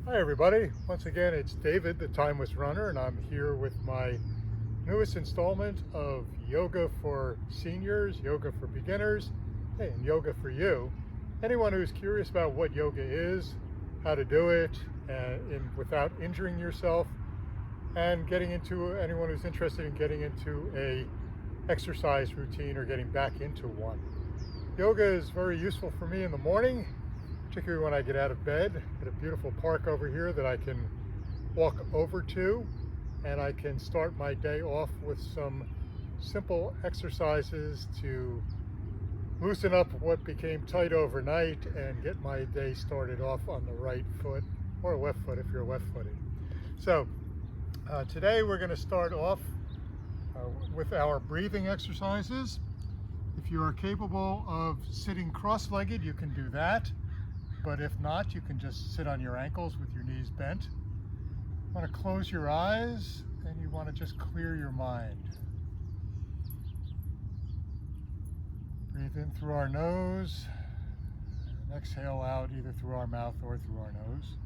Hi everybody, once again it's David, the Timeless Runner, and I'm here with my newest installment of Yoga for Seniors, Yoga for Beginners, hey, and Yoga for You. Anyone who's curious about what yoga is, how to do it without injuring yourself, and anyone who's interested in getting into a exercise routine or getting back into one. Yoga is very useful for me in the morning, particularly when I get out of bed. At a beautiful park over here that I can walk over to, and I can start my day off with some simple exercises to loosen up what became tight overnight and get my day started off on the right foot, or left foot if you're left-footed. So today we're going to start off with our breathing exercises. If you are capable of sitting cross-legged, you can do that. But if not, you can just sit on your ankles with your knees bent. You want to close your eyes and you want to just clear your mind. Breathe in through our nose and exhale out either through our mouth or through our nose.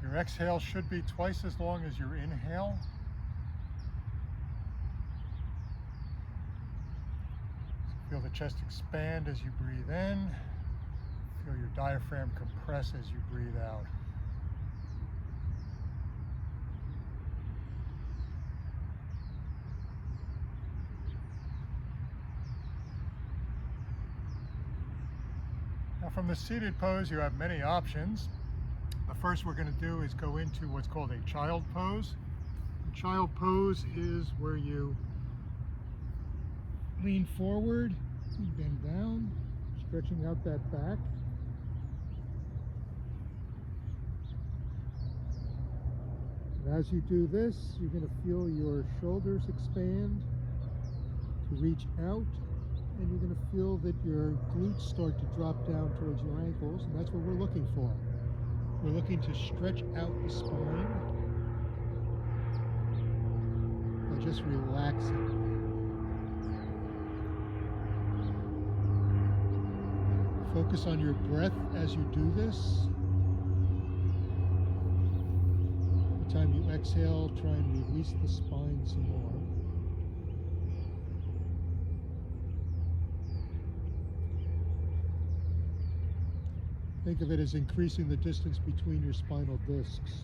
Your exhale should be twice as long as your inhale. Feel the chest expand as you breathe in. Feel your diaphragm compress as you breathe out. Now from the seated pose, you have many options. The first we're going to do is go into what's called a child pose. A child pose is where you lean forward, bend down, stretching out that back. And as you do this, you're going to feel your shoulders expand to reach out, and you're going to feel that your glutes start to drop down towards your ankles, and that's what we're looking for. We're looking to stretch out the spine by just relaxing. Focus on your breath as you do this. Every time you exhale, try and release the spine some more. Think of it as increasing the distance between your spinal discs.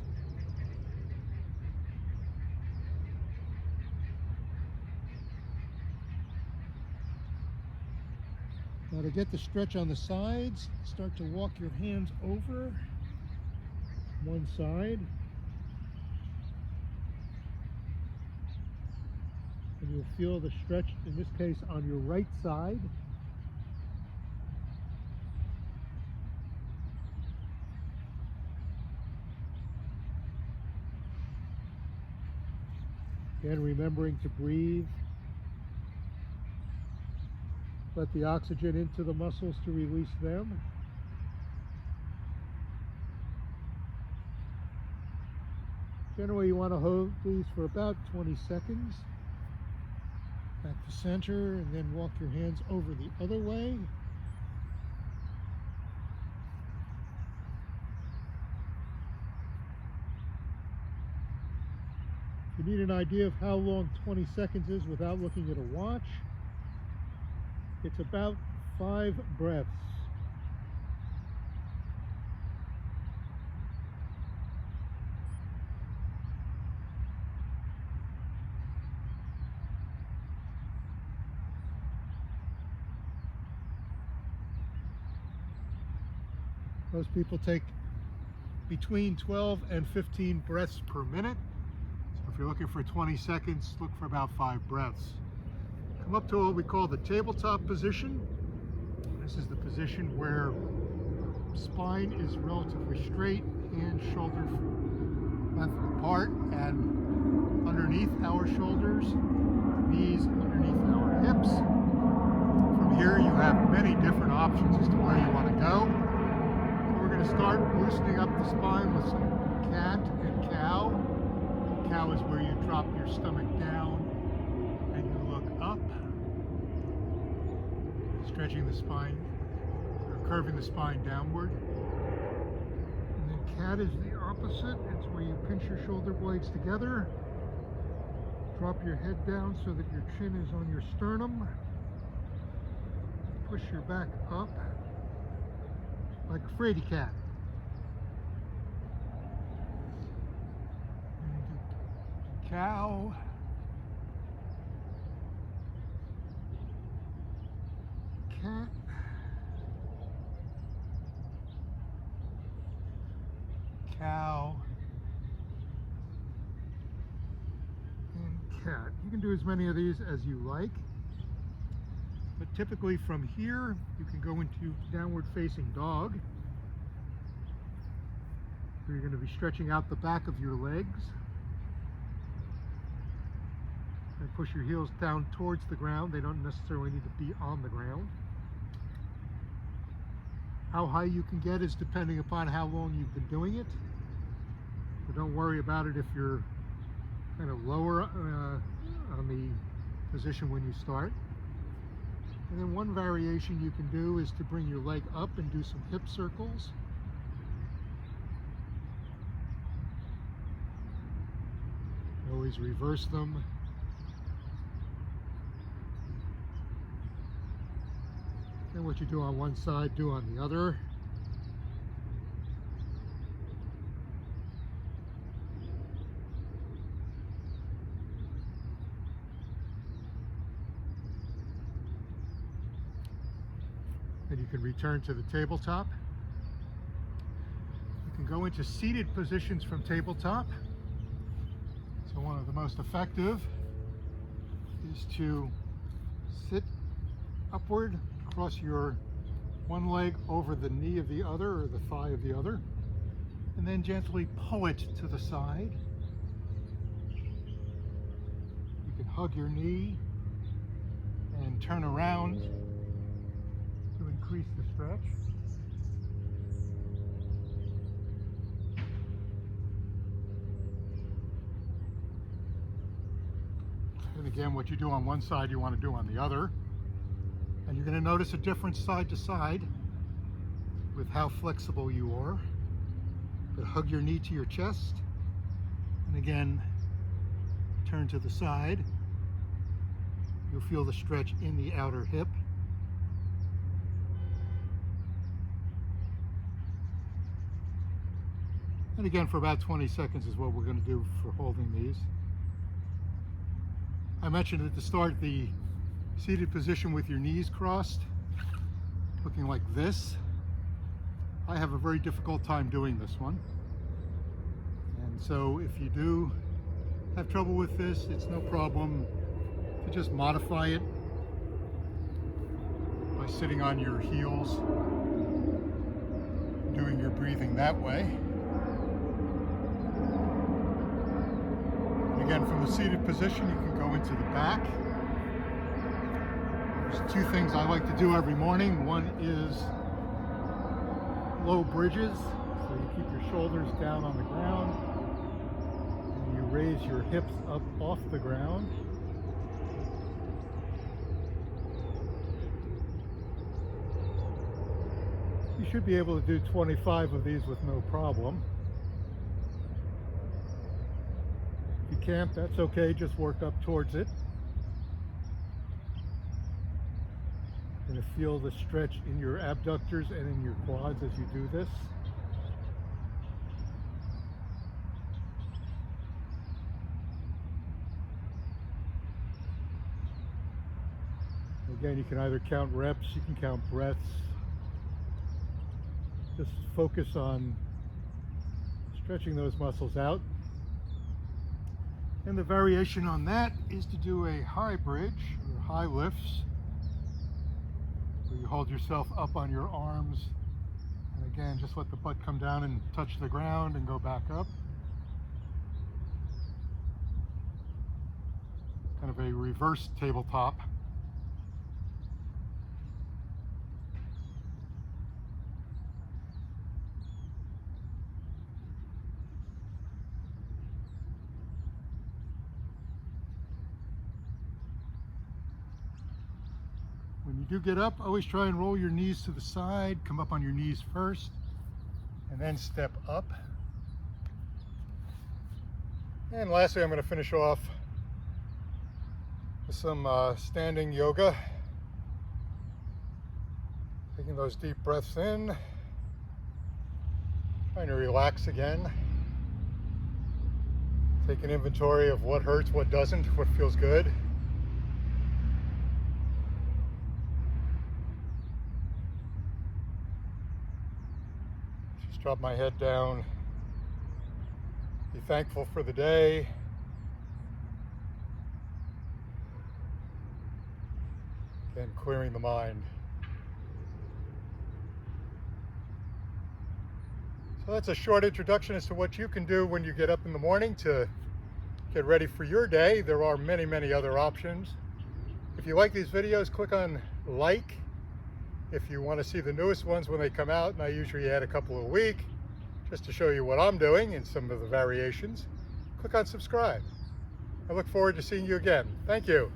Now to get the stretch on the sides, start to walk your hands over one side. And you'll feel the stretch, in this case, on your right side. Again, remembering to breathe. Let the oxygen into the muscles to release them. Generally, you want to hold these for about 20 seconds. Back to center, and then walk your hands over the other way. If you need an idea of how long 20 seconds is without looking at a watch, it's about 5 breaths. Most people take between 12 and 15 breaths per minute. So if you're looking for 20 seconds, look for about 5 breaths. Come up to what we call the tabletop position. This is the position where spine is relatively straight and shoulder length apart, and underneath our shoulders, knees underneath our hips. From here you have many different options as to where you want to go. So we're going to start loosening up the spine with some cat and cow. cow is where you drop your stomach down and you look up, stretching the spine, or curving the spine downward. And then cat is the opposite. It's where you pinch your shoulder blades together, drop your head down so that your chin is on your sternum, push your back up like a fraidy cat. And cow. Cat. Cow. And cat. You can do as many of these as you like. But typically from here, you can go into downward facing dog. So you're going to be stretching out the back of your legs. And push your heels down towards the ground. They don't necessarily need to be on the ground. How high you can get is depending upon how long you've been doing it. So don't worry about it if you're kind of lower on the position when you start. And then one variation you can do is to bring your leg up and do some hip circles. Always reverse them. And what you do on one side, do on the other. And you can return to the tabletop. You can go into seated positions from tabletop. So one of the most effective is to sit upward, cross your one leg over the knee of the other or the thigh of the other, and then gently pull it to the side. You can hug your knee and turn around to increase the stretch. And again, what you do on one side, you want to do on the other. And you're going to notice a difference side to side with how flexible you are. But hug your knee to your chest. And again, turn to the side. You'll feel the stretch in the outer hip. And again, for about 20 seconds is what we're going to do for holding these. I mentioned at the start the seated position with your knees crossed, looking like this. I have a very difficult time doing this one. And so if you do have trouble with this, it's no problem to just modify it by sitting on your heels, doing your breathing that way. And again, from the seated position, you can go into the back. There's two things I like to do every morning. One is low bridges, so you keep your shoulders down on the ground and you raise your hips up off the ground. You should be able to do 25 of these with no problem. If you can't, that's okay, just work up towards it. You're going to feel the stretch in your abductors and in your quads as you do this. Again, you can either count reps, you can count breaths. Just focus on stretching those muscles out. And the variation on that is to do a high bridge or high lifts, where you hold yourself up on your arms, and again, just let the butt come down and touch the ground and go back up. Kind of a reverse tabletop. When you do get up, always try and roll your knees to the side. Come up on your knees first, and then step up. And lastly, I'm going to finish off with some standing yoga. Taking those deep breaths in, trying to relax again. Take an inventory of what hurts, what doesn't, what feels good. Just drop my head down. Be thankful for the day. Again, clearing the mind. So that's a short introduction as to what you can do when you get up in the morning to get ready for your day. There are many, many other options. If you like these videos, click on like. If you want to see the newest ones when they come out, and I usually add a couple a week, just to show you what I'm doing and some of the variations, click on subscribe. I look forward to seeing you again. Thank you.